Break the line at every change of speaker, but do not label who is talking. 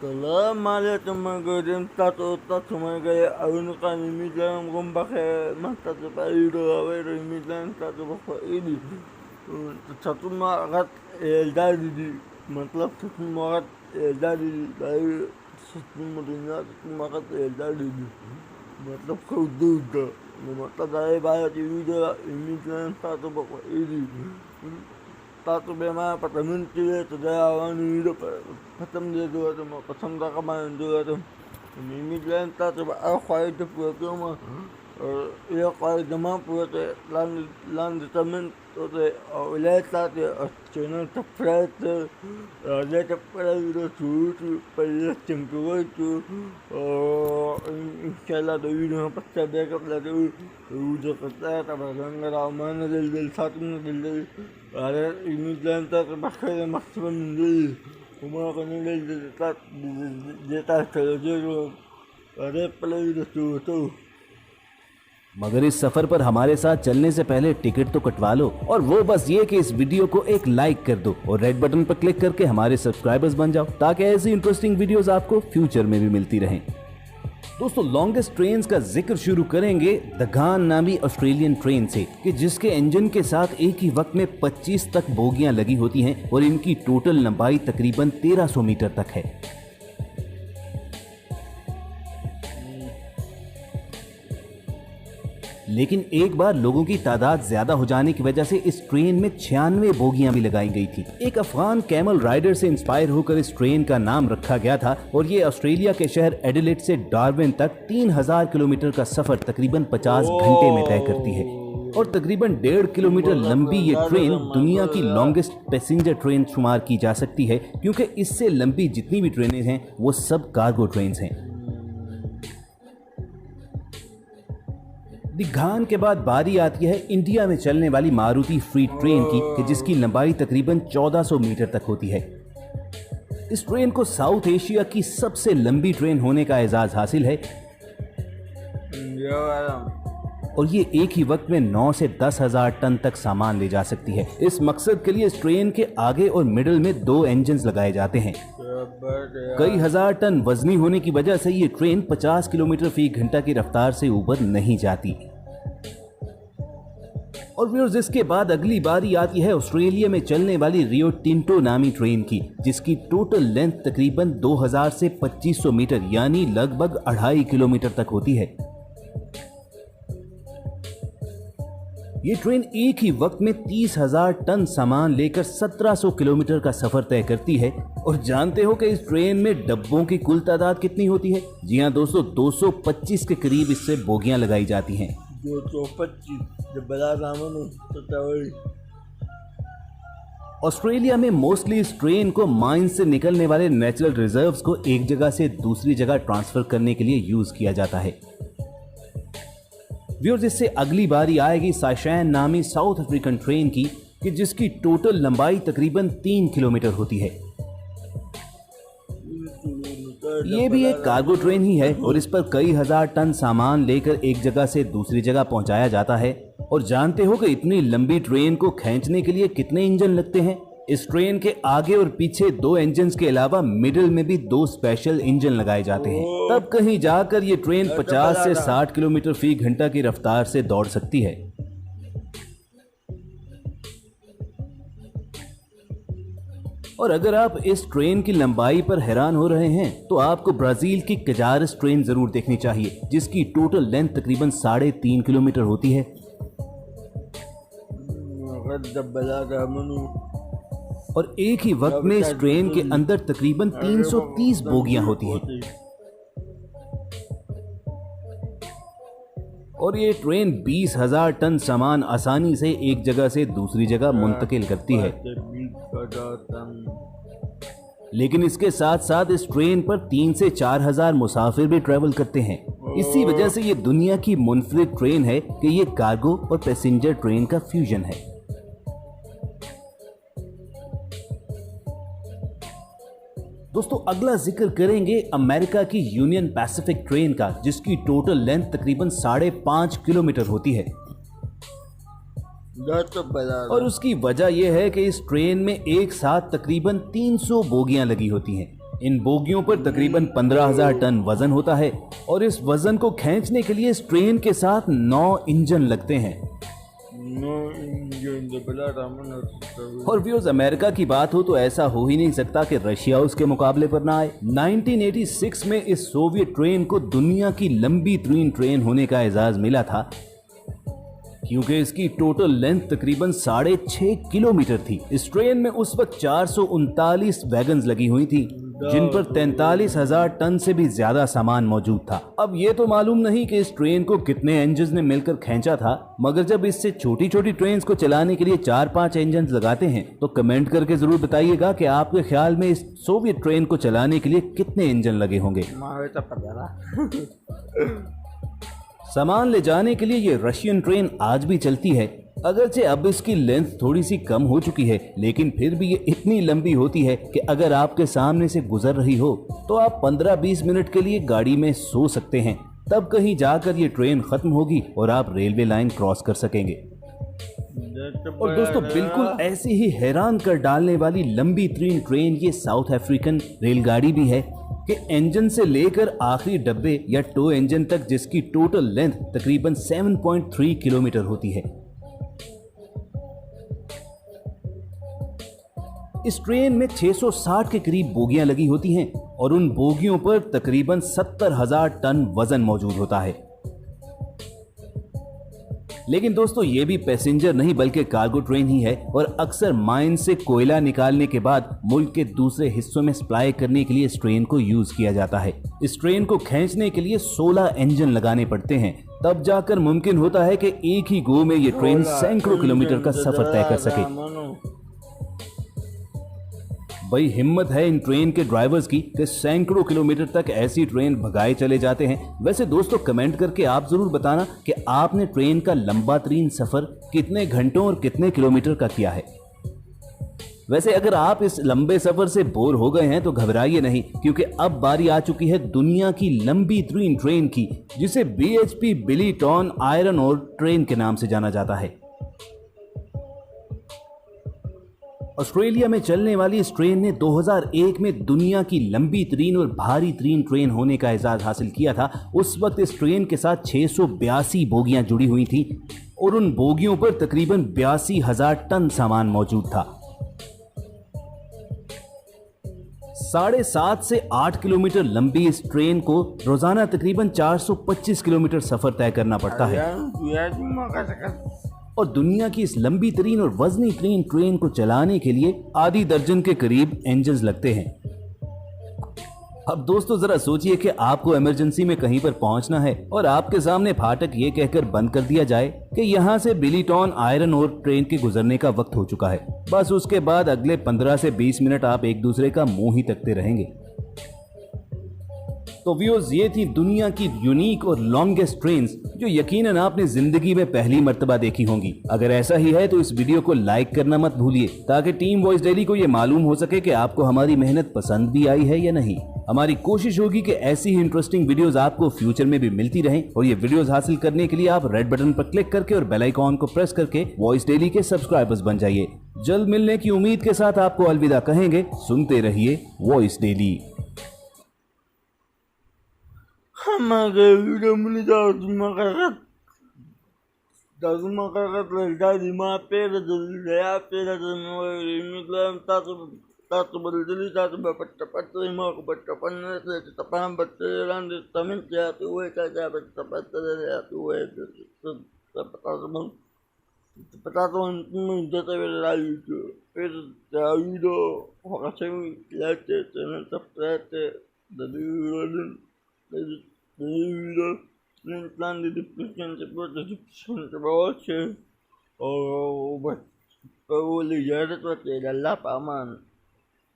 Selamünaleyküm gördüm tatlı gaya avnukan imidlerim gumbake mahtatı bayro bayro imidlerim tatlı bakfa idi tatlı gat elde dedi मतलब tatlı gat elde dedi bayro tatlı dünya tatlı gat elde dedi मतलब kavduda मतलब ay bayro imidlerim tatlı bakfa idi Tato bema patamun tile to da awan hidup patam dia dua tu pasang da kaman dua tu mimi lan tato ba akhwai tu pu ma ya khwai da ma pu te lan tamen to te ole ta te channel ta fret le ta para video tu pa ya tempo tu inshallah do video pasta backup la tu ujo kata ta ba ngara man del satum del Ada imigran tak bakal maksimum dulu, umur kena letak letak kerja ada pelai tu.
मगर इस सफर पर हमारे साथ चलने से पहले ticket तो कटवा लो और वो बस ये कि इस वीडियो को एक लाइक कर दो और रेड बटन पर क्लिक करके हमारे सब्सक्राइबर्स बन जाओ ताकि ऐसी इंटरेस्टिंग वीडियोस आपको फ्यूचर में भी मिलती रहें। दोस्तों लॉन्गेस्ट ट्रेन का जिक्र शुरू करेंगे द घान नामी ऑस्ट्रेलियन ट्रेन से कि जिसके इंजन के साथ एक ही वक्त में 25 तक बोगियां लगी होती हैं और इनकी टोटल लंबाई तकरीबन 1300 मीटर तक है। लेकिन एक बार लोगों की तादाद ज्यादा हो जाने की वजह से इस ट्रेन में 96 बोगियां भी लगाई गई थी। एक अफगान कैमल राइडर से इंस्पायर होकर इस ट्रेन का नाम रखा गया था और ये ऑस्ट्रेलिया के शहर एडिलेड से डार्विन तक 3000 किलोमीटर का सफर तकरीबन 50 घंटे में तय करती है और तकरीबन 1.5 किलोमीटर लंबी ये ट्रेन दुनिया की लॉन्गेस्ट पैसेंजर ट्रेन शुमार की जा सकती है क्योंकि इससे लंबी जितनी भी ट्रेनें हैं वो सब कार्गो ट्रेन हैं। द घान के बाद बारी आती है इंडिया में चलने वाली मारुति फ्रीट ट्रेन की जिसकी लंबाई तकरीबन 1400 मीटर तक होती है। इस ट्रेन को साउथ एशिया की सबसे लंबी ट्रेन होने का एजाज हासिल है और ये एक ही वक्त में 9 से 10,000 टन तक सामान ले जा सकती है। इस मकसद के लिए इस ट्रेन के आगे और मिडल में 2 इंजन लगाए जाते हैं। कई हजार टन वजनी होने की वजह से ये ट्रेन 50 किलोमीटर फी घंटा की रफ्तार से ऊपर नहीं जाती। और फिर इसके बाद अगली बारी आती है ऑस्ट्रेलिया में चलने वाली रियो टिंटो नामी ट्रेन की जिसकी टोटल लेंथ तकरीबन 2000 से 2500 मीटर यानी लगभग 2.5 किलोमीटर तक होती है। ये ट्रेन एक ही वक्त में 30,000 टन सामान लेकर 1700 किलोमीटर का सफर तय करती है। और जानते हो कि इस ट्रेन में डब्बों की कुल तादाद कितनी होती है? जी हाँ दोस्तों, 225 के करीब इससे बोगियां लगाई जाती हैं।
225
ऑस्ट्रेलिया में मोस्टली इस ट्रेन को माइन से निकलने वाले नेचुरल रिजर्व्स को एक जगह से दूसरी जगह ट्रांसफर करने के लिए यूज किया जाता है। व्यूअर्स, इससे अगली बारी आएगी साइशैन नामी साउथ अफ्रीकन ट्रेन की कि जिसकी टोटल लंबाई तकरीबन 3 किलोमीटर होती है। ये भी एक कार्गो ट्रेन ही है और इस पर कई हजार टन सामान लेकर एक जगह से दूसरी जगह पहुंचाया जाता है। और जानते हो कि इतनी लंबी ट्रेन को खींचने के लिए कितने इंजन लगते हैं? इस ट्रेन के आगे और पीछे 2 इंजन के अलावा मिडिल में भी 2 स्पेशल इंजन लगाए जाते हैं। तब कहीं जाकर ये ट्रेन 50 से 60 किलोमीटर फी घंटा की रफ्तार से दौड़ सकती है। और अगर आप इस ट्रेन की लंबाई पर हैरान हो रहे हैं तो आपको ब्राजील की कजारस ट्रेन जरूर देखनी चाहिए जिसकी टोटल लेंथ तकरीबन 3.5 किलोमीटर होती है। और एक ही वक्त में इस ट्रेन के अंदर तकरीबन 330 बोगियां होती हैं। और ये ट्रेन 20,000 टन सामान आसानी से एक जगह से दूसरी जगह मुंतकिल करती है। लेकिन इसके साथ साथ इस ट्रेन पर 3 से 4,000 मुसाफिर भी ट्रेवल करते हैं। इसी वजह से ये दुनिया की मुनफरिद ट्रेन है कि ये कार्गो और पैसेंजर ट्रेन का फ्यूजन है। दोस्तों अगला जिक्र करेंगे अमेरिका की यूनियन पैसिफिक ट्रेन का जिसकी टोटल लेंथ तकरीबन 5.5 किलोमीटर होती है। और उसकी वजह यह है कि इस ट्रेन में एक साथ तकरीबन 300 बोगियां लगी होती हैं। इन बोगियों पर तकरीबन 15,000 टन वजन होता है और इस वजन को खींचने के लिए इस ट्रेन के साथ 9 इंजन लगते हैं। और व्यूअर्स, अमेरिका की बात हो तो ऐसा हो ही नहीं सकता कि रशिया उसके मुकाबले पर ना आए। 1986 में इस सोवियत ट्रेन को दुनिया की लंबी तरीन ट्रेन होने का एजाज मिला था, क्योंकि इसकी टोटल लेंथ तकरीबन 6.5 किलोमीटर थी। इस ट्रेन में उस वक्त 439 वैगन्स लगी हुई थी, जिन पर 43,000 टन से भी ज्यादा सामान मौजूद था। अब ये तो मालूम नहीं कि इस ट्रेन को कितने इंजन ने मिलकर खींचा था, मगर जब इससे छोटी छोटी ट्रेन को चलाने के लिए 4-5 इंजन लगाते हैं तो कमेंट करके जरूर बताइएगा कि आपके ख्याल में इस सोवियत ट्रेन को चलाने के लिए कितने इंजन लगे होंगे। सामान ले जाने के लिए ये रशियन ट्रेन आज भी चलती है। अगरचे अब इसकी लेंथ थोड़ी सी कम हो चुकी है, लेकिन फिर भी ये इतनी लंबी होती है कि अगर आपके सामने से गुजर रही हो तो आप 15-20 मिनट के लिए गाड़ी में सो सकते हैं। तब कहीं जाकर ये ट्रेन खत्म होगी और आप रेलवे लाइन क्रॉस कर सकेंगे। और दोस्तों, बिल्कुल ऐसी ही हैरान कर डालने वाली लंबी तरीन ट्रेन ये साउथ अफ्रीकन रेलगाड़ी भी है कि इंजन से लेकर आखिरी डब्बे या टो इंजन तक, जिसकी टोटल लेंथ तकरीबन 7.3 किलोमीटर होती है। इस ट्रेन में 660 के करीब बोगियां लगी होती हैं और उन बोगियों पर तकरीबन 70,000 टन वजन मौजूद होता है। लेकिन दोस्तों, ये भी पैसेंजर नहीं बल्कि कार्गो ट्रेन ही है और अक्सर माइन से कोयला निकालने के बाद मुल्क के दूसरे हिस्सों में सप्लाई करने के लिए इस ट्रेन को यूज किया जाता है। इस ट्रेन को खींचने के लिए 16 इंजन लगाने पड़ते हैं, तब जाकर मुमकिन होता है कि एक ही गो में ये ट्रेन सैकड़ों किलोमीटर का सफर तय कर सके। भाई, हिम्मत है इन ट्रेन के ड्राइवर्स की कि सैकड़ों किलोमीटर तक ऐसी ट्रेन भगाए चले जाते हैं। वैसे दोस्तों, कमेंट करके आप जरूर बताना कि आपने ट्रेन का लंबा तरीन सफर कितने घंटों और कितने किलोमीटर का किया है। वैसे अगर आप इस लंबे सफर से बोर हो गए हैं तो घबराइए नहीं, क्योंकि अब बारी आ चुकी है दुनिया की लंबी तरीन ट्रेन की, जिसे BHP बिलीटॉन आयरन ओर ट्रेन के नाम से जाना जाता है। ऑस्ट्रेलिया में चलने वाली इस ट्रेन ने 2001 में दुनिया की लंबी तरीन और भारी तरीन ट्रेन होने का एजाज हासिल किया था। उस वक्त इस ट्रेन के साथ 682 बोगियां जुड़ी हुई थी और उन बोगियों पर तकरीबन 82,000 टन सामान मौजूद था। 7.5 से 8 किलोमीटर लंबी इस ट्रेन को रोजाना तकरीबन 425 किलोमीटर सफर तय करना पड़ता है और दुनिया की इस लंबी तरीन और वजनी तरीन ट्रेन को चलाने के लिए आधी दर्जन के करीब इंजन लगते हैं। अब दोस्तों, जरा सोचिए कि आपको इमरजेंसी में कहीं पर पहुंचना है और आपके सामने फाटक ये कहकर बंद कर दिया जाए कि यहाँ से बिलीटॉन आयरन ओर ट्रेन के गुजरने का वक्त हो चुका है। बस उसके बाद अगले 15 से 20 मिनट आप एक दूसरे का मुंह ही तकते रहेंगे। तो व्यूअर्स, ये थी दुनिया की यूनिक और लॉन्गेस्ट ट्रेन्स जो यकीनन आपने जिंदगी में पहली मर्तबा देखी होंगी। अगर ऐसा ही है तो इस वीडियो को लाइक करना मत भूलिए, ताकि टीम वॉइस डेली को ये मालूम हो सके कि आपको हमारी मेहनत पसंद भी आई है या नहीं। हमारी कोशिश होगी कि ऐसी ही इंटरेस्टिंग वीडियोस आपको फ्यूचर में भी मिलती रहें और ये वीडियोस हासिल करने के लिए आप रेड बटन पर क्लिक करके और बेल आइकॉन को प्रेस करके वॉइस डेली के सब्सक्राइबर्स बन जाइए। जल्द मिलने की उम्मीद के साथ आपको अलविदा कहेंगे। सुनते रहिए voice daily.
Tato berdiri tato bapak lima aku berdepan tepan berjalan di taman jatuh we kaca berdepan jatuh we tato menjadi berlalu itu berlalu do orang cewek lihat channel subscribe dari plan di description bawah oh boleh jadi tuh tidak lapa aman.